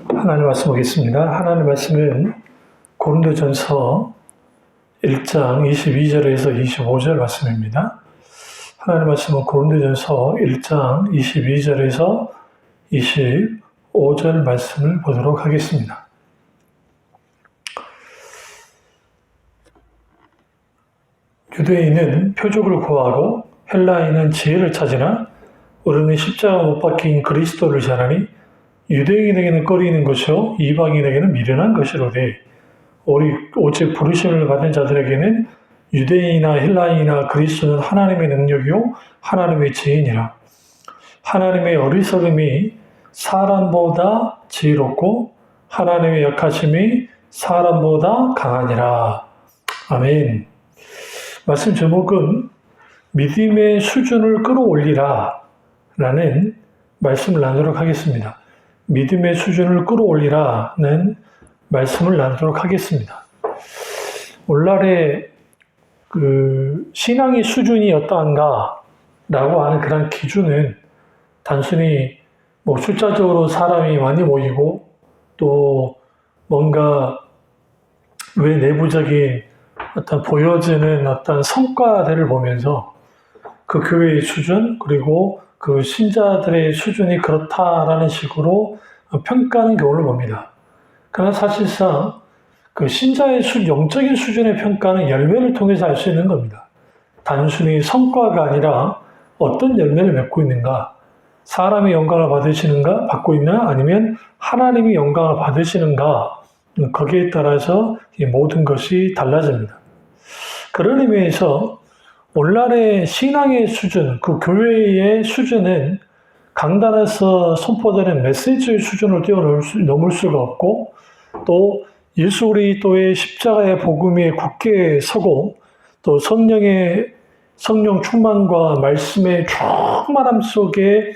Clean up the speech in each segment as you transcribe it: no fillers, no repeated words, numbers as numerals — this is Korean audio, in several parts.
하나님 말씀 보겠습니다. 하나님 말씀은 고린도전서 1장 22절에서 25절 말씀입니다. 하나님 말씀은 고린도전서 1장 22절에서 25절 말씀을 보도록 하겠습니다. 유대인은 표적을 구하고 헬라인은 지혜를 찾으나 우리는 십자가 못 박힌 그리스도를 전하니 유대인에게는 꺼리는 것이요 이방인에게는 미련한 것이로되 오직 부르심을 받은 자들에게는 유대인이나 헬라인이나 그리스도는 하나님의 능력이요 하나님의 지혜니라. 하나님의 어리석음이 사람보다 지혜롭고 하나님의 약하심이 사람보다 강하니라. 아멘. 말씀 제목은 믿음의 수준을 끌어올리라 라는 말씀을 나누도록 하겠습니다. 믿음의 수준을 끌어올리라는 말씀을 나누도록 하겠습니다. 오늘날의 신앙의 수준이 어떠한가 라고 하는 그런 기준은 단순히 숫자적으로 사람이 많이 모이고 또 뭔가 내부적인 어떤 보여지는 어떤 성과들을 보면서 그 교회의 수준 그리고 그 신자들의 수준이 그렇다라는 식으로 평가하는 경우를 봅니다. 그러나 사실상 그 신자의 영적인 수준의 평가는 열매를 통해서 알 수 있는 겁니다. 단순히 성과가 아니라 어떤 열매를 맺고 있는가, 사람의 영광을 받고 있나 아니면 하나님이 영광을 받으시는가, 거기에 따라서 이 모든 것이 달라집니다. 그런 의미에서 오늘날의 신앙의 수준, 그 교회의 수준은 강단에서 선포되는 메시지의 수준을 뛰어넘을 수가 없고 또 예수 그리스도의 십자가의 복음 위에 굳게 서고 또 성령 충만과 말씀의 충만함 속에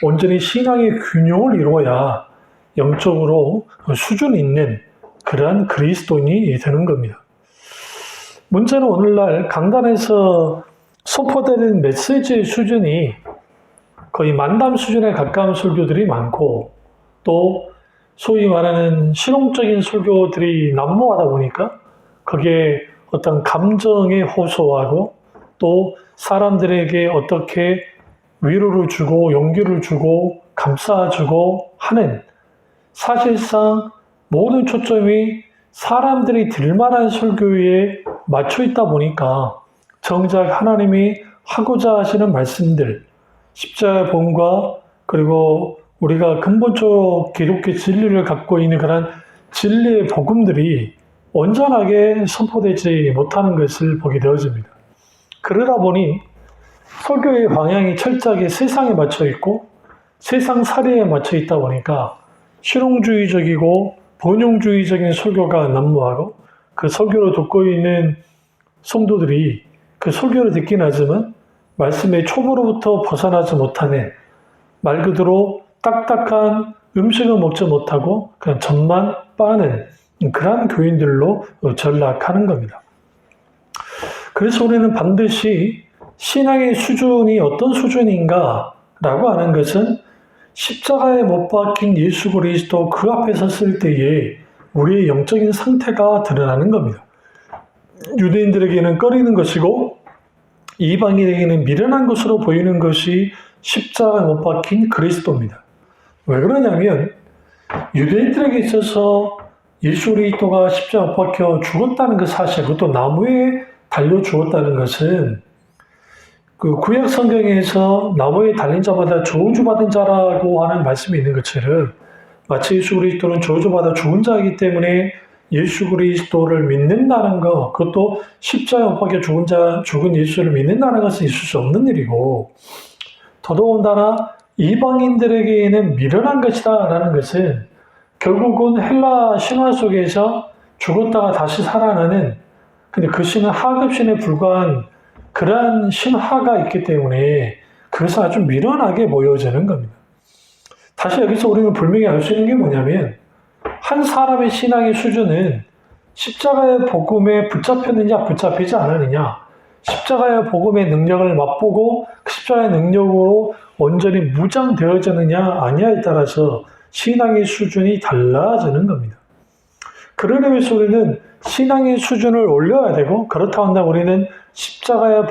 온전히 신앙의 균형을 이루어야 영적으로 수준 있는 그러한 그리스도인이 되는 겁니다. 문제는 오늘날 강단에서 선포되는 메시지의 수준이 거의 만담 수준에 가까운 설교들이 많고 또 소위 말하는 실용적인 설교들이 난무하다 보니까 거기에 어떤 감정에 호소하고 또 사람들에게 어떻게 위로를 주고 용기를 주고 감싸주고 하는 사실상 모든 초점이 사람들이 들만한 설교에 맞춰 있다 보니까 정작 하나님이 하고자 하시는 말씀들, 십자가의 복음과 그리고 우리가 근본적 기독교 진리를 갖고 있는 그런 진리의 복음들이 온전하게 선포되지 못하는 것을 보게 되어집니다. 그러다 보니 설교의 방향이 철저하게 세상에 맞춰 있고 세상 사례에 맞춰 있다 보니까 실용주의적이고 번영주의적인 설교가 난무하고 그 설교를 듣고 있는 성도들이 그 설교를 듣긴 하지만 말씀의 초보로부터 벗어나지 못하는 말 그대로 딱딱한 음식을 먹지 못하고 그냥 젖만 빠는 그러한 교인들로 전락하는 겁니다. 그래서 우리는 반드시 신앙의 수준이 어떤 수준인가 라고 하는 것은 십자가에 못 박힌 예수 그리스도 그 앞에 섰을 때에 우리의 영적인 상태가 드러나는 겁니다. 유대인들에게는 꺼리는 것이고 이방인에게는 미련한 것으로 보이는 것이 십자가에 못 박힌 그리스도입니다. 왜 그러냐면 유대인들에게 있어서 예수 그리스도가 십자가에 못 박혀 죽었다는 그 사실, 그것도 나무에 달려 죽었다는 것은 그 구약 성경에서 나무에 달린 자마다 저주받은 자라고 하는 말씀이 있는 것처럼 마치 예수 그리스도는 저주받아 죽은 자이기 때문에 예수 그리스도를 믿는다는 것, 그것도 십자가에 못 박혀 죽은 예수를 믿는다는 것은 있을 수 없는 일이고 더더군다나 이방인들에게는 미련한 것이다 라는 것은 결국은 헬라 신화 속에서 죽었다가 다시 살아나는 근데 그 신은 하급신에 불과한 그러한 신화가 있기 때문에 그것은 아주 미련하게 보여지는 겁니다. 다시 여기서 우리는 분명히 알 수 있는 게 뭐냐면 한 사람의 신앙의 수준은 십자가의 복음에 붙잡혔느냐 붙잡히지 않았느냐, 십자가의 복음의 능력을 맛보고 십자가의 능력으로 온전히 무장되어졌느냐 아니냐에 따라서 신앙의 수준이 달라지는 겁니다. 그런 의미에서 우리는 신앙의 수준을 올려야 되고, 그렇다고 한다면 우리는 십자가의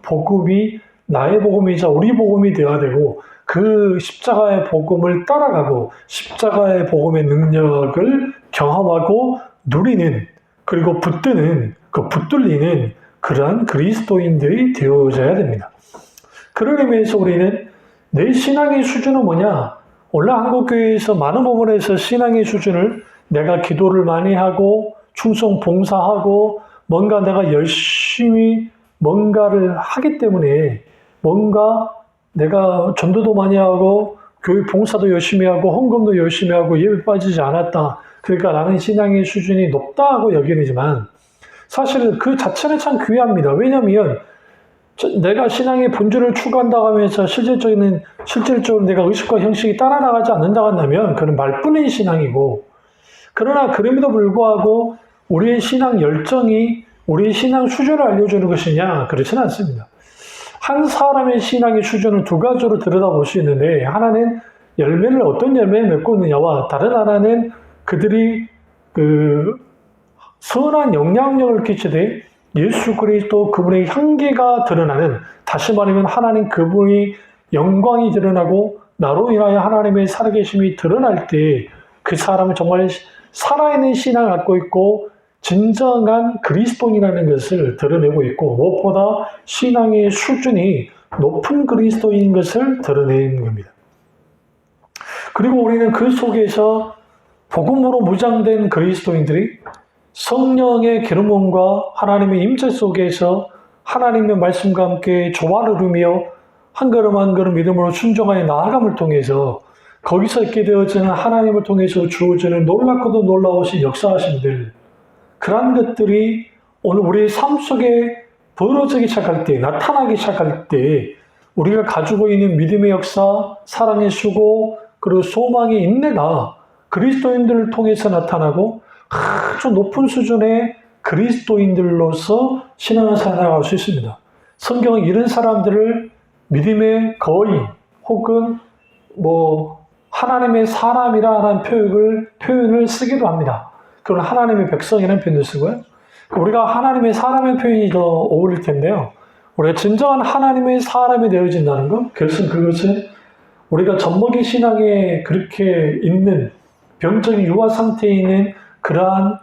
복음이 나의 복음이자 우리 복음이 되어야 되고, 그 십자가의 복음을 따라가고 십자가의 복음의 능력을 경험하고 누리는, 그리고 붙들리는 그러한 그리스도인들이 되어져야 됩니다. 그런 의미에서 우리는 내 신앙의 수준은 뭐냐? 원래 한국교회에서 많은 부분에서 신앙의 수준을 내가 기도를 많이 하고 충성 봉사하고 뭔가 내가 열심히 뭔가를 하기 때문에, 뭔가 내가 전도도 많이 하고 교회 봉사도 열심히 하고 헌금도 열심히 하고 예배 빠지지 않았다, 그러니까 나는 신앙의 수준이 높다고 여기지만, 사실은 그 자체는 참 귀합니다. 왜냐하면 내가 신앙의 본질을 추구한다고 하면서 실질적으로 내가 의식과 형식이 따라 나가지 않는다고 한다면 그건 말뿐인 신앙이고, 그러나 그럼에도 불구하고 우리의 신앙 열정이 우리의 신앙 수준을 알려주는 것이냐? 그렇지는 않습니다. 한 사람의 신앙의 수준은 두 가지로 들여다볼 수 있는데, 하나는 어떤 열매를 맺고 있느냐와, 다른 하나는 그들이 선한 영향력을 끼치되 예수 그리스도 그분의 향기가 드러나는, 다시 말하면 하나님 그분의 영광이 드러나고 나로 인하여 하나님의 살아계심이 드러날 때 그 사람은 정말 살아있는 신앙을 갖고 있고 진정한 그리스도인이라는 것을 드러내고 있고, 무엇보다 신앙의 수준이 높은 그리스도인인 것을 드러내는 겁니다. 그리고 우리는 그 속에서 복음으로 무장된 그리스도인들이 성령의 기름붐과 하나님의 임재 속에서 하나님의 말씀과 함께 조화를 이루며 한 걸음 한 걸음 믿음으로 순종하여 나아감을 통해서 거기서 있게 되어지는 하나님을 통해서 주어지는 놀랍고도 놀라우신 역사하심들, 그러한 것들이 오늘 우리의 삶 속에 벌어지기 시작할 때, 나타나기 시작할 때 우리가 가지고 있는 믿음의 역사, 사랑의 수고, 그리고 소망의 인내가 그리스도인들을 통해서 나타나고 아주 높은 수준의 그리스도인들로서 신앙을 살아갈 수 있습니다. 성경은 이런 사람들을 믿음의 거인 혹은 하나님의 사람이라는 표현을 쓰기도 합니다. 그건 하나님의 백성이라는 표현을 쓰고요. 우리가 하나님의 사람의 표현이 더 어울릴 텐데요. 우리가 진정한 하나님의 사람이 되어진다는 것, 그것은 우리가 젖먹이 신앙에 그렇게 있는 병적인 유아 상태에 있는 그러한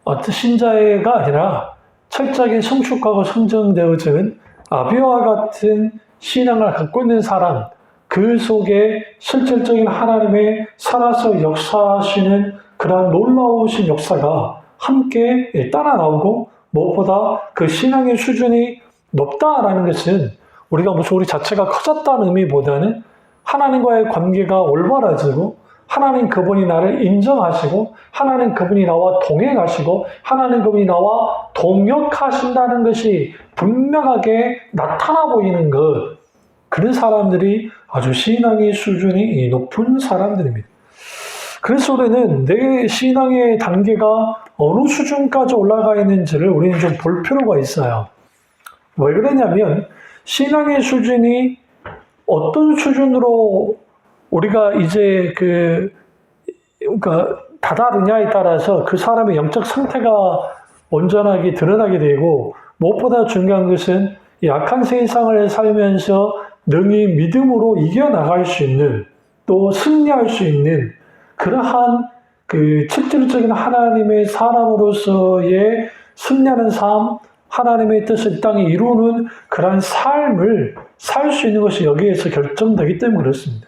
어떤 신자가 아니라 철저하게 성숙하고 성장되어지는 아비와 같은 신앙을 갖고 있는 사람, 그 속에 실질적인 하나님의 살아서 역사하시는 그러한 놀라우신 역사가 함께 따라 나오고, 무엇보다 그 신앙의 수준이 높다라는 것은 우리가 무슨 우리 자체가 커졌다는 의미보다는 하나님과의 관계가 올바라지고, 하나님 그분이 나를 인정하시고, 하나님 그분이 나와 동행하시고, 하나님 그분이 나와 동역하신다는 것이 분명하게 나타나 보이는 것, 그런 사람들이 아주 신앙의 수준이 높은 사람들입니다. 그래서 우리는 내 신앙의 단계가 어느 수준까지 올라가 있는지를 우리는 좀 볼 필요가 있어요. 왜 그러냐면 신앙의 수준이 어떤 수준으로 우리가 이제 그러니까 다다르냐에 따라서 그 사람의 영적 상태가 온전하게 드러나게 되고, 무엇보다 중요한 것은 약한 세상을 살면서 능히 믿음으로 이겨나갈 수 있는, 또 승리할 수 있는 그러한 그 실질적인 하나님의 사람으로서의 승리하는 삶, 하나님의 뜻을 이 땅에 이루는 그러한 삶을 살 수 있는 것이 여기에서 결정되기 때문에 그렇습니다.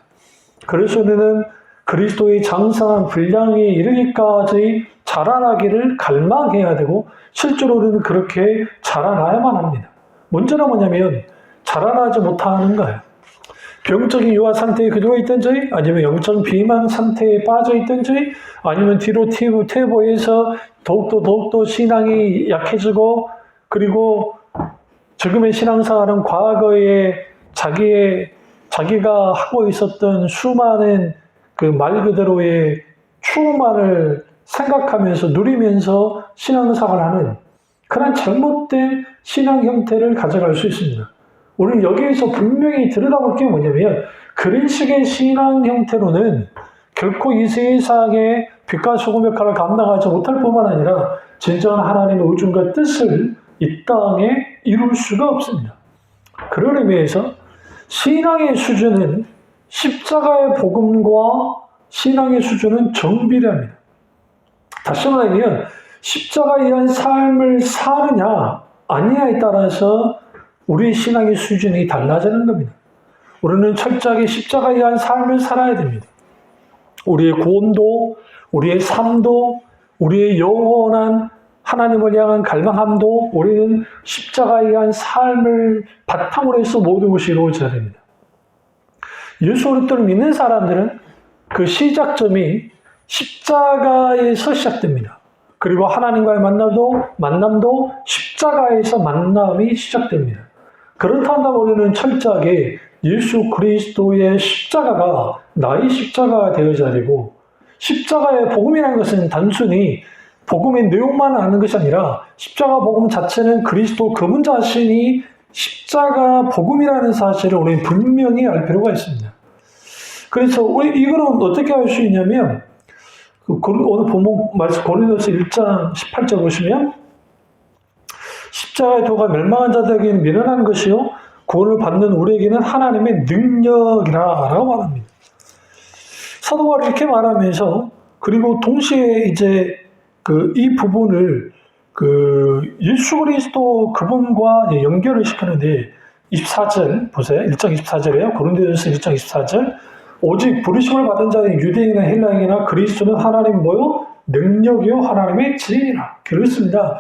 그래서 우리는 그리스도의 장성한 분량에 이르기까지 자라나기를 갈망해야 되고, 실제로 우리는 그렇게 자라나야만 합니다. 문제는 뭐냐면 자라나지 못하는 거예요. 병적인 유아 상태에 그대로 있든지, 아니면 영적 비만 상태에 빠져 있든지, 아니면 뒤로 퇴보해서 더욱더 신앙이 약해지고, 그리고 지금의 신앙생활은 과거에 자기가 하고 있었던 수많은 그 말 그대로의 추구만을 생각하면서 누리면서 신앙생활을 하는 그런 잘못된 신앙 형태를 가져갈 수 있습니다. 우리는 여기에서 분명히 들여다볼 게 뭐냐면, 그런 식의 신앙 형태로는 결코 이 세상의 빛과 소금 역할을 감당하지 못할 뿐만 아니라 진정한 하나님의 의중과 뜻을 이 땅에 이룰 수가 없습니다. 그런 의미에서 신앙의 수준은 십자가의 복음과 신앙의 수준은 정비례합니다. 다시 말하면 십자가에 의한 삶을 사느냐 아니냐에 따라서 우리의 신앙의 수준이 달라지는 겁니다. 우리는 철저하게 십자가에 의한 삶을 살아야 됩니다. 우리의 구원도, 우리의 삶도, 우리의 영원한 하나님을 향한 갈망함도 우리는 십자가에 의한 삶을 바탕으로 해서 모든 것이 이루어져야 됩니다. 예수 그리스도를 믿는 사람들은 그 시작점이 십자가에서 시작됩니다. 그리고 하나님과의 만남도 십자가에서 만남이 시작됩니다. 그렇다면 우리는 철저하게 예수 그리스도의 십자가가 나의 십자가가 되어져야 되고, 십자가의 복음이라는 것은 단순히 복음의 내용만 아는 것이 아니라 십자가 복음 자체는 그리스도 그분 자신이 십자가 복음이라는 사실을 우리는 분명히 알 필요가 있습니다. 그래서 이거는 어떻게 알 수 있냐면, 오늘 본문 말씀 고린도서 1장 18절 보시면 십자가의 도가 멸망한 자들에게는 미련한 것이요 구원을 받는 우리에게는 하나님의 능력이라고 말합니다. 사도 바울이 이렇게 말하면서, 그리고 동시에 이제 이 부분을 예수 그리스도 그분과 연결을 시키는데 24절 보세요. 1장 24절이에요. 고린도전서 1장 24절. 오직 부르심을 받은 자는 유대인이나 헬라인이나 그리스도는 하나님 뭐요? 능력이요 하나님의 지혜라. 그렇습니다.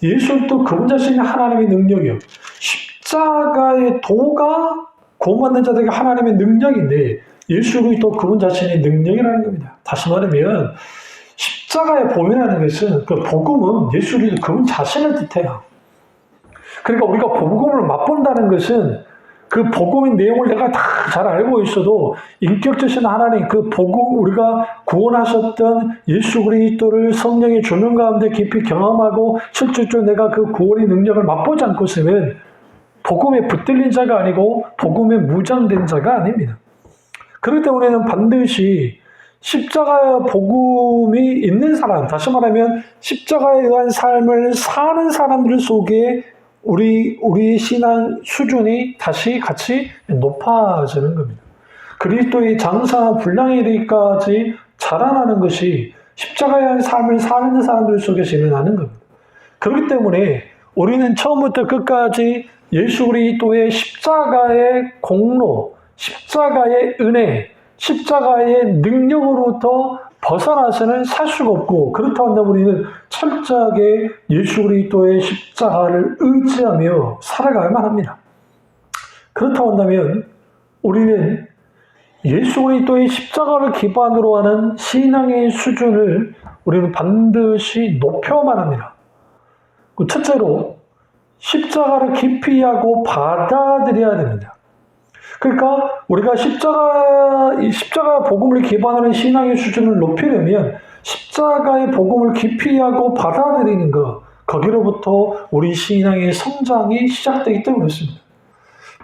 예수도 그분 자신이 하나님의 능력이요. 십자가의 도가 구원받는 자들에게 하나님의 능력인데 예수 그리스도 그분 자신이 능력이라는 겁니다. 다시 말하면 십자가의 복음이라는 것은, 그 복음은 예수 그리스도 그분 자신을 뜻해요. 그러니까 우리가 복음을 맛본다는 것은 그 복음의 내용을 내가 다 잘 알고 있어도 인격적인 하나님, 그 복음, 우리가 구원하셨던 예수 그리스도를 성령의 조명 가운데 깊이 경험하고 실질적으로 내가 그 구원의 능력을 맛보지 않고서는 복음에 붙들린 자가 아니고 복음에 무장된 자가 아닙니다. 그렇기 때문에 우리는 반드시 십자가의 복음이 있는 사람, 다시 말하면 십자가에 의한 삶을 사는 사람들 속에 우리 신앙 수준이 다시 같이 높아지는 겁니다. 그리스도의 장사 분량에 이르기까지 자라나는 것이 십자가에 의한 삶을 사는 사람들 속에서 일어나는 겁니다. 그렇기 때문에 우리는 처음부터 끝까지 예수 그리스도의 십자가의 공로, 십자가의 은혜, 십자가의 능력으로부터 벗어나서는 살 수가 없고, 그렇다고 한다면 우리는 철저하게 예수 그리스도의 십자가를 의지하며 살아가야만 합니다. 그렇다고 한다면 우리는 예수 그리스도의 십자가를 기반으로 하는 신앙의 수준을 우리는 반드시 높여야만 합니다. 첫째로 십자가를 깊이 하고 받아들여야 됩니다. 그러니까 우리가 십자가의 복음을 기반으로 신앙의 수준을 높이려면 십자가의 복음을 깊이 하고 받아들이는 것, 거기로부터 우리 신앙의 성장이 시작되기 때문에 그렇습니다.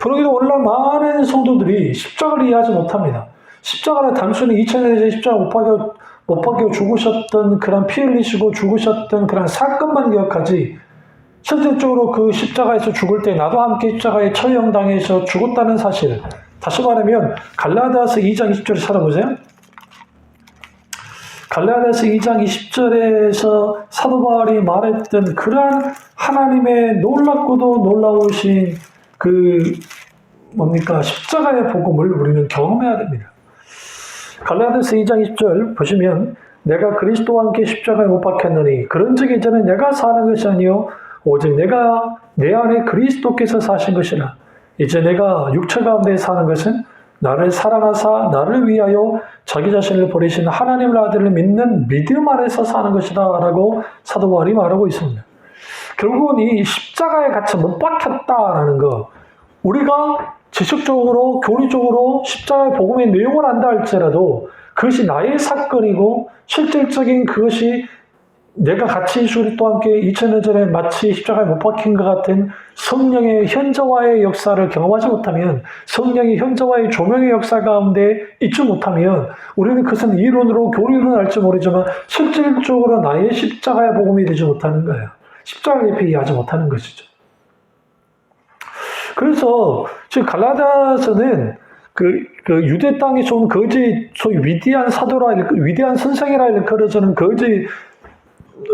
그러기도 오늘날 많은 성도들이 십자가를 이해하지 못합니다. 십자가는 단순히 2000년에 대해 십자가 못 박혀 죽으셨던 그런 피 흘리시고 죽으셨던 그런 사건만 기억하지, 실질적으로 그 십자가에서 죽을 때 나도 함께 십자가에 처형당해서 죽었다는 사실, 다시 말하면 갈라디아서 2장 20절에 찾아보세요. 갈라디아서 2장 20절에서 사도 바울이 말했던 그러한 하나님의 놀랍고도 놀라우신 십자가의 복음을 우리는 경험해야 됩니다. 갈라디아서 2장 20절 보시면, 내가 그리스도와 함께 십자가에 못 박혔느니 그런즉 이제는 내가 사는 것이 아니요 오직 내가 내 안에 그리스도께서 사신 것이라. 이제 내가 육체 가운데 사는 것은 나를 사랑하사 나를 위하여 자기 자신을 버리신 하나님의 아들을 믿는 믿음 안에서 사는 것이다 라고 사도 바울이 말하고 있습니다. 결국은 이 십자가에 갇혀 못 박혔다라는 것, 우리가 지식적으로 교리적으로 십자가의 복음의 내용을 안다 할지라도 그것이 나의 사건이고 실질적인 그것이 내가 같이 예수 그리스도와 함께 2000년 전에 마치 십자가에 못 박힌 것 같은 성령의 현저와의 역사를 경험하지 못하면, 성령의 현저와의 조명의 역사 가운데 있지 못하면, 우리는 그것은 이론으로 교리로는 알지 모르지만 실질적으로 나의 십자가의 복음이 되지 못하는 거예요. 십자가 옆에 이해하지 못하는 것이죠. 그래서 지금 갈라디아서는 그 유대 땅에서 온 거짓, 소위 위대한 사도라, 위대한 선생이라 일컬어지는 거짓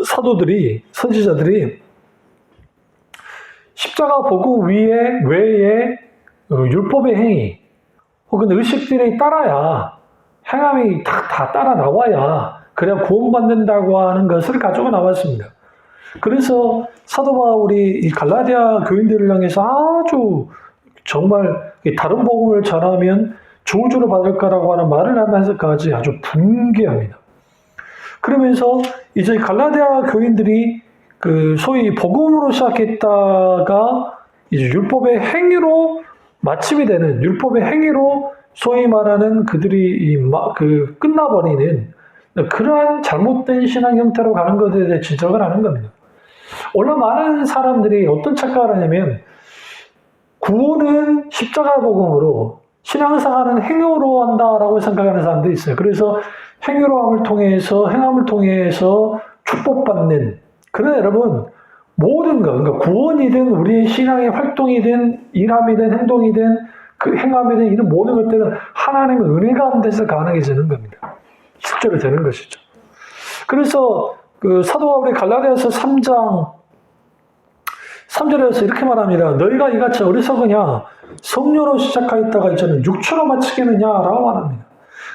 사도들이, 선지자들이 십자가 복음 외에 율법의 행위 혹은 의식들에 따라야, 행함이 다 따라 나와야 그래야 구원받는다고 하는 것을 가지고 나왔습니다. 그래서 사도 바울이 이 갈라디아 교인들을 향해서 아주 정말 다른 복음을 전하면 저주를 받을 거라고 하는 말을 하면서까지 아주 분개합니다. 그러면서 이제 갈라디아 교인들이 그 소위 복음으로 시작했다가 이제 율법의 행위로 마침이 되는, 율법의 행위로 소위 말하는 그들이 끝나버리는 그러한 잘못된 신앙 형태로 가는 것에 대해 지적을 하는 겁니다. 원래 많은 사람들이 어떤 착각을 하냐면, 구원은 십자가 복음으로, 신앙생활은 행위로 한다라고 생각하는 사람들이 있어요. 그래서 행위로함을 통해서 축복받는. 그러나 여러분, 모든 것, 그러니까 구원이든 우리의 신앙의 활동이든 일함이든 행동이든 그 행함이든 이런 모든 것들은 하나님의 은혜 가운데서 가능해지는 겁니다. 실제로 되는 것이죠. 그래서 그 사도 바울이 갈라디아서 3장 3절에서 이렇게 말합니다. 너희가 이같이 어리석으냐? 성령으로 시작하였다가 이제는 육체로 마치겠느냐라고 말합니다.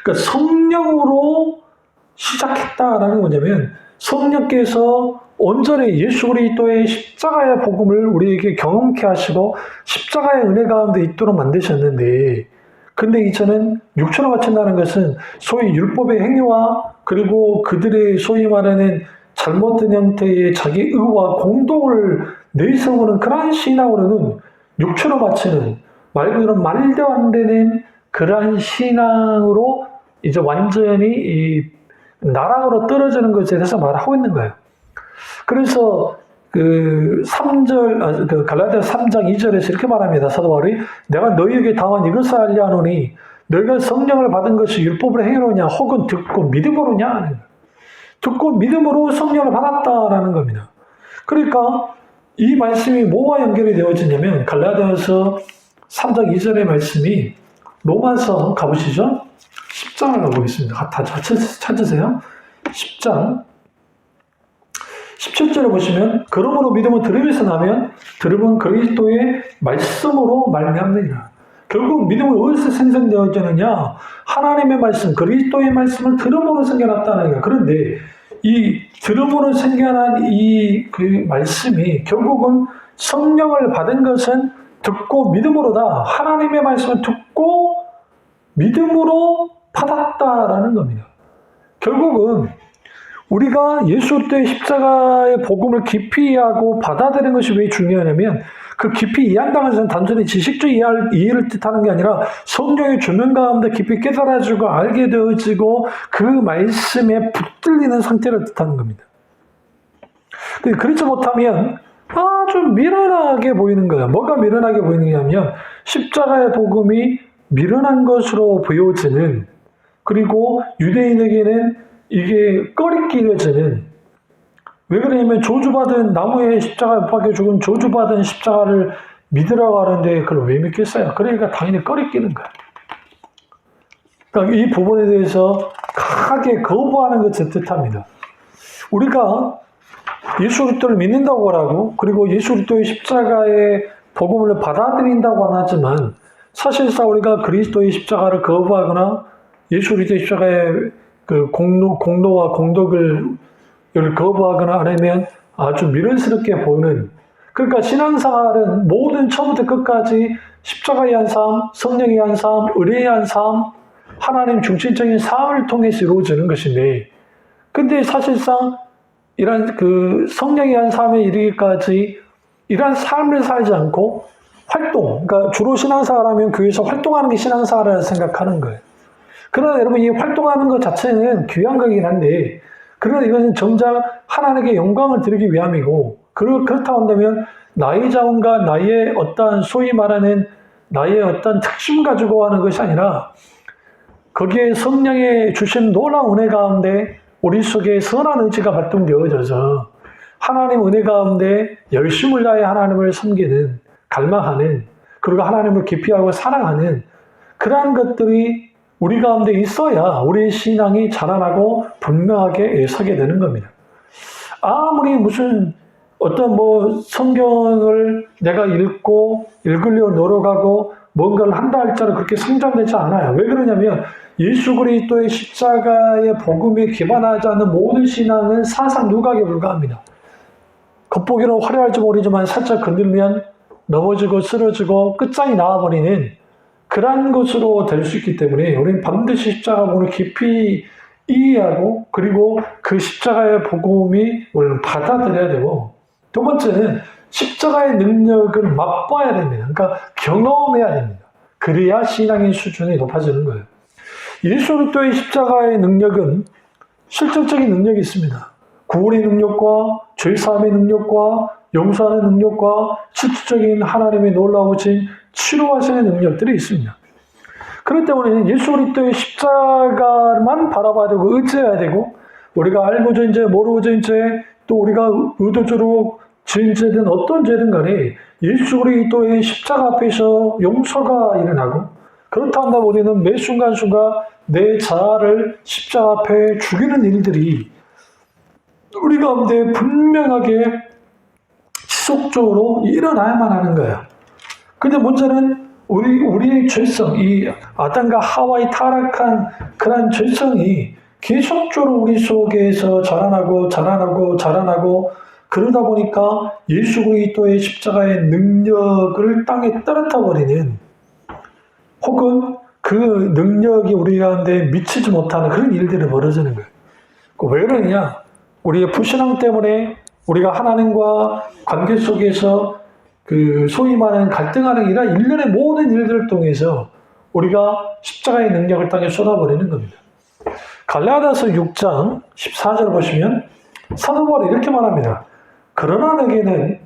그러니까 성령으로 시작했다라는 뭐냐면, 성령께서 온전히 예수 그리스도의 십자가의 복음을 우리에게 경험케 하시고 십자가의 은혜 가운데 있도록 만드셨는데, 근데 이제는 육체로 마친다는 것은 소위 율법의 행위와 그리고 그들의 소위 말하는 잘못된 형태의 자기 의와 공동을 내세우는 그러한 신앙으로는 육체로 바치는, 말 그대로 말도 안 되는 그러한 신앙으로 이제 완전히 이 나락으로 떨어지는 것에 대해서 말하고 있는 거예요. 그래서 그 갈라디아 3장 2절에서 이렇게 말합니다. 사도 바울이 내가 너희에게 다만 이것을 알려 하노니 너희가 성령을 받은 것이 율법으로 행위로냐 혹은 듣고 믿음으로냐. 듣고 믿음으로 성령을 받았다라는 겁니다. 그러니까 이 말씀이 뭐와 연결이 되어지냐면, 갈라디아서 3장 2절의 말씀이 로마서 가보시죠. 10장을 가보겠습니다. 다 찾으세요. 10장 17절에 보시면, 그러므로 믿음은 들음에서 나면 들음은 그리스도의 말씀으로 말미암느니라. 결국 믿음은 어디서 생성되어지느냐? 하나님의 말씀, 그리스도의 말씀을 들음으로 생겨났다는 거예요. 그런데 이 들음으로 생겨난 그 말씀이 결국은 성령을 받은 것은 듣고 믿음으로다. 하나님의 말씀을 듣고 믿음으로 받았다라는 겁니다. 결국은 우리가 예수 그리스도의 십자가의 복음을 깊이 이해하고 받아들이는 것이 왜 중요하냐면, 그 깊이 이해한다는 것은 단순히 지식적 이해를 뜻하는 게 아니라 성령의 조명 가운데 깊이 깨달아지고 알게 되어지고 그 말씀에 붙들리는 상태를 뜻하는 겁니다. 그렇지 못하면 아주 미련하게 보이는 거예요. 뭐가 미련하게 보이느냐면, 십자가의 복음이 미련한 것으로 보여지는, 그리고 유대인에게는 이게 꺼리끼려지는, 왜 그러냐면 저주받은 나무에 십자가에 못 박혀 죽은 저주받은 십자가를 믿으라고 하는데 그걸 왜 믿겠어요? 그러니까 당연히 꺼리끼는 거야. 그러니까 이 부분에 대해서 강하게 거부하는 것을 뜻합니다. 우리가 예수 그리스도를 믿는다고 하고, 그리고 예수 그리스도의 십자가의 복음을 받아들인다고 하지만, 사실상 우리가 그리스도의 십자가를 거부하거나 예수 그리스도의 십자가의 그 공로와 공덕을 거부하거나 아니면 아주 미련스럽게 보는, 그러니까 신앙생활은 모든 처음부터 끝까지 십자가의 한 삶, 성령의 한 삶, 의뢰의 한 삶, 하나님 중심적인 삶을 통해서 이루어지는 것인데, 근데 사실상 이런 그 성령의 한 삶에 이르기까지 이러한 삶을 살지 않고 활동, 그러니까 주로 신앙생활하면 교회에서 활동하는 게 신앙생활이라고 생각하는 거예요. 그러나 여러분, 이 활동하는 것 자체는 귀한 거긴 한데, 그러나 이것은 정작 하나님께 영광을 드리기 위함이고, 그렇다 한다면 나의 자원과 나의 어떤 소위 말하는 나의 어떤 특심 가지고 하는 것이 아니라 거기에 성령의 주신 놀라운 은혜 가운데 우리 속에 선한 의지가 발동되어져서 하나님 은혜 가운데 열심을 다해 하나님을 섬기는, 갈망하는, 그리고 하나님을 기피하고 사랑하는 그러한 것들이 우리 가운데 있어야 우리의 신앙이 자라나고 분명하게 서게 되는 겁니다. 아무리 무슨 어떤 성경을 내가 읽으려 노력하고 뭔가를 한다 할지라도 그렇게 성장되지 않아요. 왜 그러냐면 예수 그리스도의 십자가의 복음에 기반하지 않는 모든 신앙은 사상 누각에 불과합니다. 겉보기로 화려할지 모르지만 살짝 건들면 넘어지고 쓰러지고 끝장이 나와버리는 그러한 것으로 될 수 있기 때문에 우리는 반드시 십자가 복음을 깊이 이해하고 그리고 그 십자가의 복음이 우리는 받아들여야 되고, 두 번째는 십자가의 능력을 맛봐야 됩니다. 그러니까 경험해야 됩니다. 그래야 신앙의 수준이 높아지는 거예요. 예수 그리스도의 십자가의 능력은 실질적인 능력이 있습니다. 구원의 능력과 죄사함의 능력과 용서하는 능력과 실질적인 하나님의 놀라우신 치료하시는 능력들이 있습니다. 그렇기 때문에 예수 그리스도의 십자가만 바라봐야 되고 의지해야 되고, 우리가 알고자 이제 모르고자 이제 또 우리가 의도적으로 지은 죄든 어떤 죄든 간에 예수 그리스도의 십자가 앞에서 용서가 일어나고, 그렇다 한다면 우리는 매 순간순간 내 자아를 십자가 앞에 죽이는 일들이 우리 가운데 분명하게 지속적으로 일어나야만 하는 거예요. 근데 문제는 우리의 죄성, 이 아담과 하와의 타락한 그런 죄성이 계속적으로 우리 속에서 자라나고 그러다 보니까 예수 그리스도의 십자가의 능력을 땅에 떨어뜨려버리는, 혹은 그 능력이 우리 가운데 미치지 못하는 그런 일들이 벌어지는 거예요. 왜 그러냐? 우리의 불신앙 때문에 우리가 하나님과 관계 속에서 그 소위 말하는 갈등하는 이런 일련의 모든 일들을 통해서 우리가 십자가의 능력을 땅에 쏟아버리는 겁니다. 갈라디아서 6장 14절을 보시면 사도 바울이 이렇게 말합니다. 그러나 내게는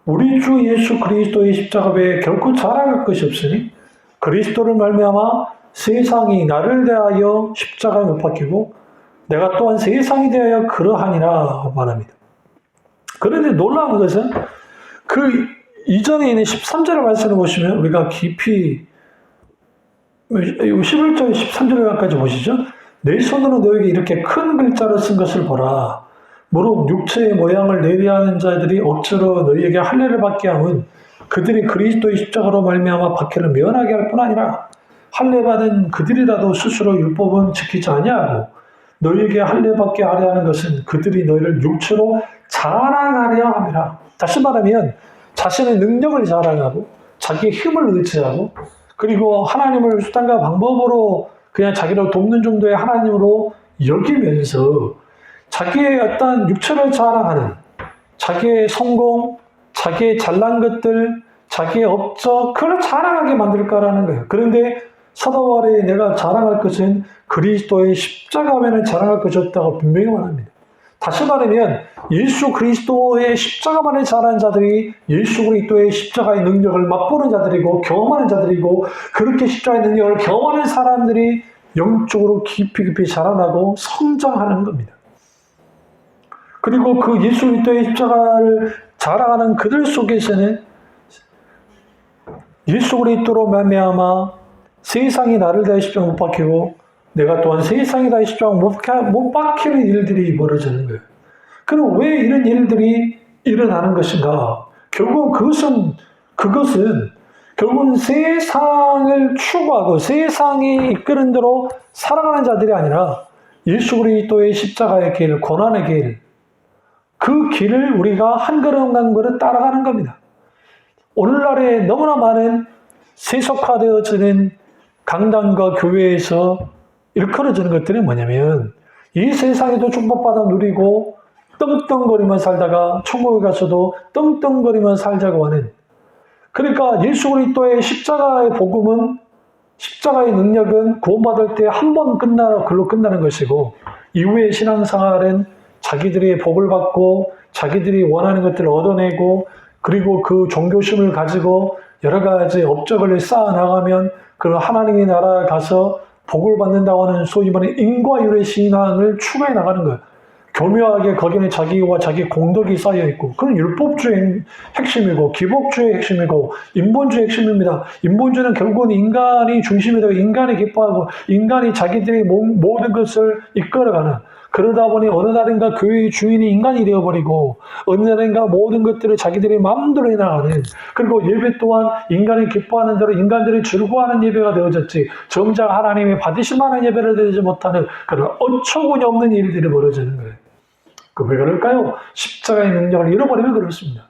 우리 주 예수 그리스도의 십자가 외에 결코 자랑할 것이 없으니 그리스도를 말미암아 세상이 나를 대하여 십자가에 못 박히고 내가 또한 세상에 대하여 그러하니라 말합니다. 그런데 놀라운 것은 그 이전에 있는 13절의 말씀을 보시면 우리가 깊이 11절 13절까지 보시죠. 내 손으로 너에게 이렇게 큰 글자로 쓴 것을 보라. 무릇 육체의 모양을 내리하는 자들이 억지로 너희에게 할례를 받게 함은 그들이 그리스도의 십자가로 말미암아 박해를 면하게 할 뿐 아니라 할례 받은 그들이라도 스스로 율법은 지키지 아니하고 너희에게 할례 받게 하려 하는 것은 그들이 너희를 육체로 자랑하려 함이라. 다시 말하면 자신의 능력을 자랑하고 자기의 힘을 의지하고 그리고 하나님을 수단과 방법으로 그냥 자기를 돕는 정도의 하나님으로 여기면서 자기의 어떤 육체를 자랑하는, 자기의 성공, 자기의 잘난 것들, 자기의 업적, 그걸 자랑하게 만들 거라는 거예요. 그런데 사도 바울이 내가 자랑할 것은 그리스도의 십자가만을 자랑할 것이 없다고 분명히 말합니다. 다시 말하면 예수 그리스도의 십자가만을 자랑하는 자들이 예수 그리스도의 십자가의 능력을 맛보는 자들이고 경험하는 자들이고, 그렇게 십자가의 능력을 경험하는 사람들이 영적으로 깊이 자라나고 성장하는 겁니다. 그리고 그 예수 그리스도의 십자가를 자랑하는 그들 속에서는 예수 그리스도로 말미암아 세상이 나를 대하여 십자가 못 박히고 내가 또한 세상이 다시 십자가 못 박히는 일들이 벌어지는 거예요. 그럼 왜 이런 일들이 일어나는 것인가? 결국 그것은 결국은 세상을 추구하고 세상이 이끄는 대로 살아가는 자들이 아니라 예수 그리스도의 십자가의 길, 고난의 길, 그 길을 우리가 한 걸음 한 걸음 따라가는 겁니다. 오늘날에 너무나 많은 세속화되어지는 강단과 교회에서 일컬어지는 것들이 뭐냐면 이 세상에도 축복받아 누리고 떵떵거리며 살다가 천국에 가서도 떵떵거리며 살자고 하는, 그러니까 예수 그리스도의 십자가의 복음은, 십자가의 능력은 구원받을 때 한 번 글로 끝나는 것이고 이후의 신앙생활은 자기들이 복을 받고 자기들이 원하는 것들을 얻어내고 그리고 그 종교심을 가지고 여러 가지 업적을 쌓아나가면 그 하나님의 나라에 가서 복을 받는다고 하는 소위 말하는 인과율의 신앙을 추구해 나가는 거예요. 교묘하게 거기는 자기와 자기 공덕이 쌓여 있고, 그건 율법주의 핵심이고, 기복주의 핵심이고, 인본주의 핵심입니다. 인본주의는 결국은 인간이 중심이 되고, 인간이 기뻐하고, 인간이 자기들의 모든 것을 이끌어가는, 그러다 보니 어느 날인가 교회의 주인이 인간이 되어버리고, 어느 날인가 모든 것들을 자기들이 마음대로 해나가는, 그리고 예배 또한 인간이 기뻐하는 대로 인간들이 즐거워하는 예배가 되어졌지, 정작 하나님이 받으실 만한 예배를 드리지 못하는 그런 어처구니 없는 일들이 벌어지는 거예요. 왜 그럴까요? 십자가의 능력을 잃어버리면 그렇습니다.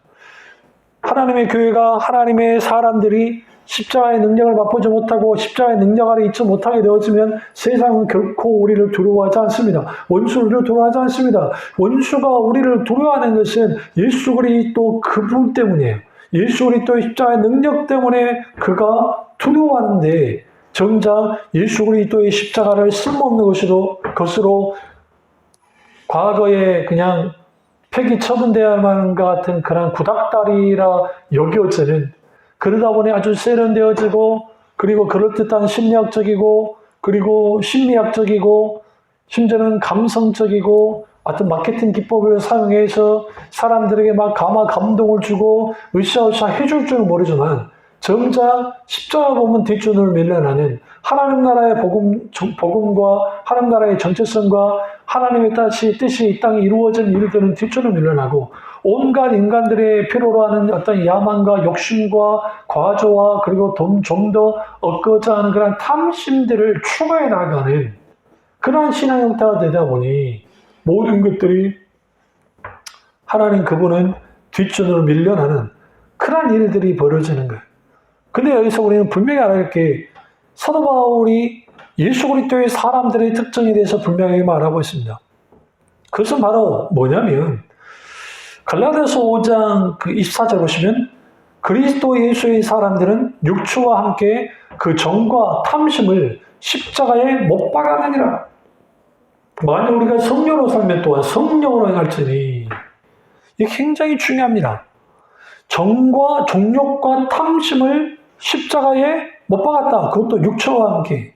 하나님의 교회가 하나님의 사람들이 십자가의 능력을 맛보지 못하고 십자가의 능력 아래 있지 못하게 되어지면 세상은 결코 우리를 두려워하지 않습니다. 원수를 우리를 두려워하지 않습니다. 원수가 우리를 두려워하는 것은 예수 그리스도 그분 때문이에요. 예수 그리스도의 십자가의 능력 때문에 그가 두려워하는데 정작 예수 그리스도의 십자가를 쓸모없는 것으로 과거에 그냥 폐기 처분되어야만 것 같은 그런 구닥다리라 여겨지는, 그러다 보니 아주 세련되어지고 그리고 그럴듯한 심리학적이고 그리고 심리학적이고 심지어는 감성적이고 어떤 마케팅 기법을 사용해서 사람들에게 막 감동을 주고 으쌰으쌰 해줄 줄 모르지만 정작 십자가 보면 뒷줄을 밀려나는 하나님 나라의 복음과 하나님 나라의 정체성과 하나님의 뜻이 이 땅에 이루어진 일들은 뒷줄을 밀려나고 온갖 인간들의 필요로 하는 어떤 야망과 욕심과 과조와 그리고 좀 더 얻고자 하는 그런 탐심들을 추가해 나가는 그러한 신앙 형태가 되다 보니 모든 것들이 하나님 그분은 뒷줄을 밀려나는 그러한 일들이 벌어지는 거예요. 근데 여기서 우리는 분명히 알아야 할 게 사도 바울이 예수 그리스도의 사람들의 특징에 대해서 분명히 말하고 있습니다. 그것은 바로 뭐냐면 갈라디아서 5장 그 24절 보시면 그리스도 예수의 사람들은 육추와 함께 그 정과 탐심을 십자가에 못 박아느니라. 만약 우리가 성령으로 살면 또한 성령으로 행할지니 이게 굉장히 중요합니다. 정과 정욕과 탐심을 십자가에 못 박았다. 그것도 육체와 함께.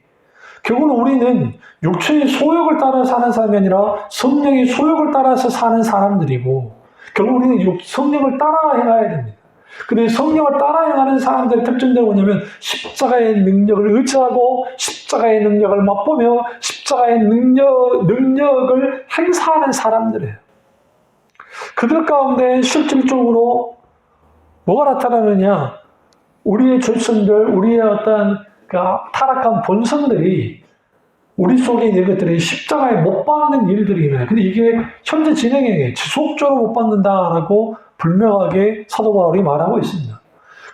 결국은 우리는 육체의 소욕을 따라 사는 사람이 아니라 성령의 소욕을 따라서 사는 사람들이고 결국 우리는 성령을 따라 행해야 됩니다. 근데 성령을 따라 행하는 사람들의 특징들은 뭐냐면 십자가의 능력을 의지하고 십자가의 능력을 맛보며 십자가의 능력을 행사하는 사람들이에요. 그들 가운데 실질적으로 뭐가 나타나느냐? 우리의 죄성들, 우리의 어떤 그 타락한 본성들이 우리 속에 있는 것들이 십자가에 못 박는 일들이 있나요? 근데 이게 현재 진행에 지속적으로 못 박는다라고 분명하게 사도 바울이 말하고 있습니다.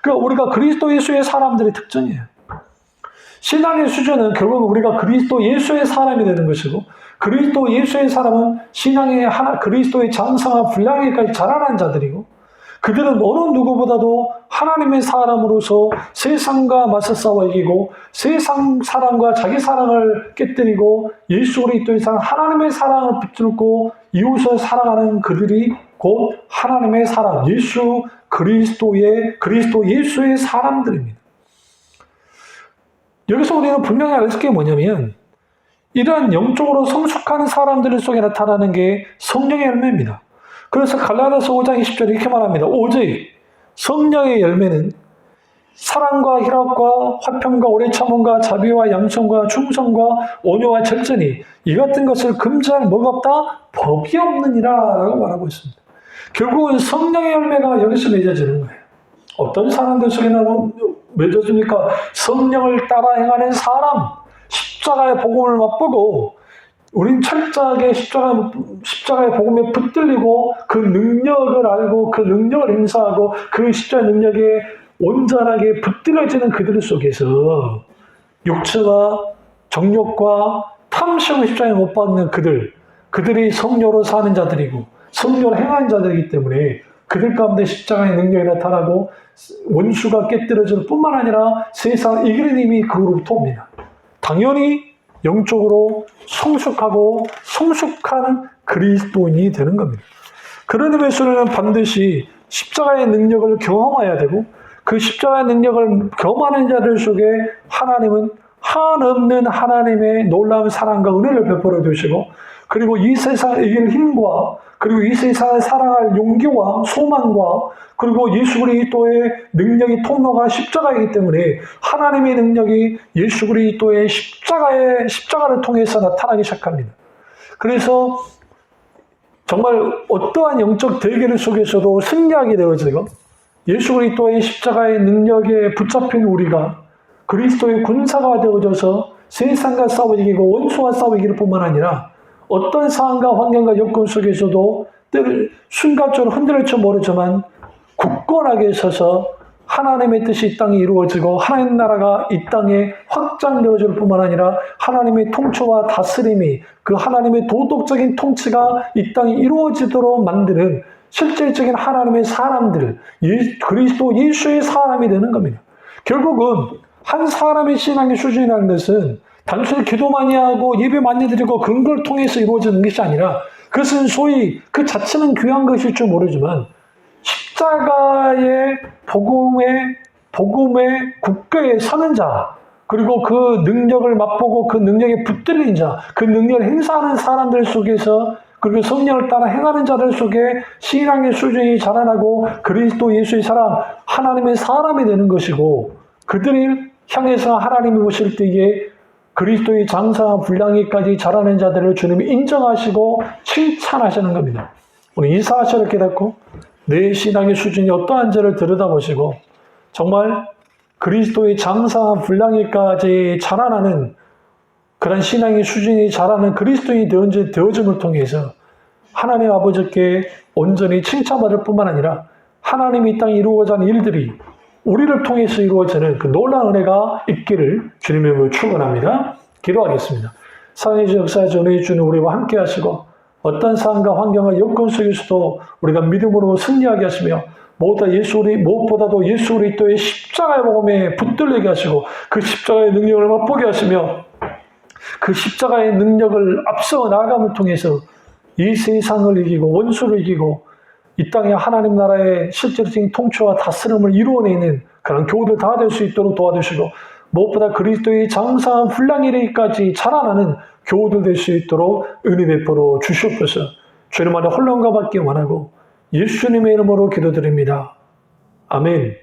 그러니까 우리가 그리스도 예수의 사람들의 특징이에요. 신앙의 수준은 결국 우리가 그리스도 예수의 사람이 되는 것이고 그리스도 예수의 사람은 신앙의 그리스도의 장성한 분량에까지 자라난 자들이고 그들은 어느 누구보다도 하나님의 사람으로서 세상과 맞서 싸워 이기고 세상 사랑과 자기 사랑을 깨뜨리고 예수 그리스도의 사랑, 하나님의 사랑을 붙들고 이웃을 사랑하는 그들이 곧 하나님의 사람, 그리스도 예수의 사람들입니다. 여기서 우리는 분명히 알 수 있는 게 뭐냐면 이러한 영적으로 성숙한 사람들 속에 나타나는 게 성령의 열매입니다. 그래서 갈라디아서 5장 20절에 이렇게 말합니다. 오직 성령의 열매는 사랑과 희락과 화평과 오래 참음과 자비와 양성과 충성과 온유와 절제니 이 같은 것을 금지할 뭐가 없다? 법이 없느니라 라고 말하고 있습니다. 결국은 성령의 열매가 여기서 맺어지는 거예요. 어떤 사람들 속에 맺어집니까? 성령을 따라 행하는 사람, 십자가의 복음을 맛보고 우린 철저하게 십자가의 복음에 붙들리고 그 능력을 알고 그 능력을 행사하고 그 십자가의 능력에 온전하게 붙들어지는 그들 속에서 육체와 정욕과 탐심을 십자가에 못 박는 그들이 성령으로 사는 자들이고 성령을 행하는 자들이기 때문에 그들 가운데 십자가의 능력이 나타나고 원수가 깨뜨려질 뿐만 아니라 세상을 이기는 힘이 그로부터 옵니다. 당연히 영적으로 성숙하고 성숙한 그리스도인이 되는 겁니다. 그런 의미에서는 반드시 십자가의 능력을 경험해야 되고 그 십자가의 능력을 경험하는 자들 속에 하나님은 한없는 하나님의 놀라운 사랑과 은혜를 베풀어 주시고 그리고 이 세상을 이길 힘과 그리고 이 세상을 살아갈 용기와 소망과 그리고 예수 그리스도의 능력이 통로가 십자가이기 때문에 하나님의 능력이 예수 그리스도의 십자가를 통해서 나타나기 시작합니다. 그래서 정말 어떠한 영적 대결 속에서도 승리하게 되어지고 예수 그리스도의 십자가의 능력에 붙잡힌 우리가 그리스도의 군사가 되어져서 세상과 싸워 이기고 원수와 싸워 이길 뿐만 아니라 어떤 상황과 환경과 여건 속에서도 때를 순간적으로 흔들릴지 모르지만 굳건하게 서서 하나님의 뜻이 이 땅에 이루어지고 하나님 나라가 이 땅에 확장되어질 뿐만 아니라 하나님의 통치와 다스림이 그 하나님의 도덕적인 통치가 이 땅에 이루어지도록 만드는 실질적인 하나님의 사람들, 그리스도 예수의 사람이 되는 겁니다. 결국은 한 사람의 신앙의 수준이라는 것은 단순히 기도 많이 하고 예배 많이 드리고 그런 걸 통해서 이루어지는 것이 아니라 그것은 소위 그 자체는 귀한 것일 줄 모르지만 십자가의 복음의 국가에 서는 자 그리고 그 능력을 맛보고 그 능력에 붙들린 자 그 능력을 행사하는 사람들 속에서 그리고 성령을 따라 행하는 자들 속에 신앙의 수준이 자라나고 그리스도 예수의 사람 하나님의 사람이 되는 것이고 그들을 향해서 하나님이 오실 때에 그리스도의 장사와 분량에까지 자라는 자들을 주님이 인정하시고 칭찬하시는 겁니다. 오늘 이 사실을 깨닫고 내 신앙의 수준이 어떠한지를 들여다보시고 정말 그리스도의 장사와 분량에까지 자라나는 그런 신앙의 수준이 자라는 그리스도인이 되어짐을 통해서 하나님 아버지께 온전히 칭찬받을 뿐만 아니라 하나님이 이 땅에 이루어져 하는 일들이 우리를 통해서 이루어지는 그 놀라운 은혜가 있기를 주님의 이름으로 축원합니다. 기도하겠습니다. 사랑의 주 역사의 은혜의 주는 우리와 함께 하시고 어떤 상황과 환경과 여건 속에서도 우리가 믿음으로 승리하게 하시며 무엇보다도 예수 그리스도의 십자가의 복음에 붙들리게 하시고 그 십자가의 능력을 맛보게 하시며 그 십자가의 능력을 앞서 나아감을 통해서 이 세상을 이기고 원수를 이기고 이 땅에 하나님 나라의 실질적인 통치와 다스림을 이루어내는 그런 교우들 다 될 수 있도록 도와주시고 무엇보다 그리스도의 장사한 분량에 이르기까지 자라나는 교우들 될 수 있도록 은혜 베풀어 주시옵소서. 주님 안에 혼란과 받기 원하고 예수님의 이름으로 기도드립니다. 아멘.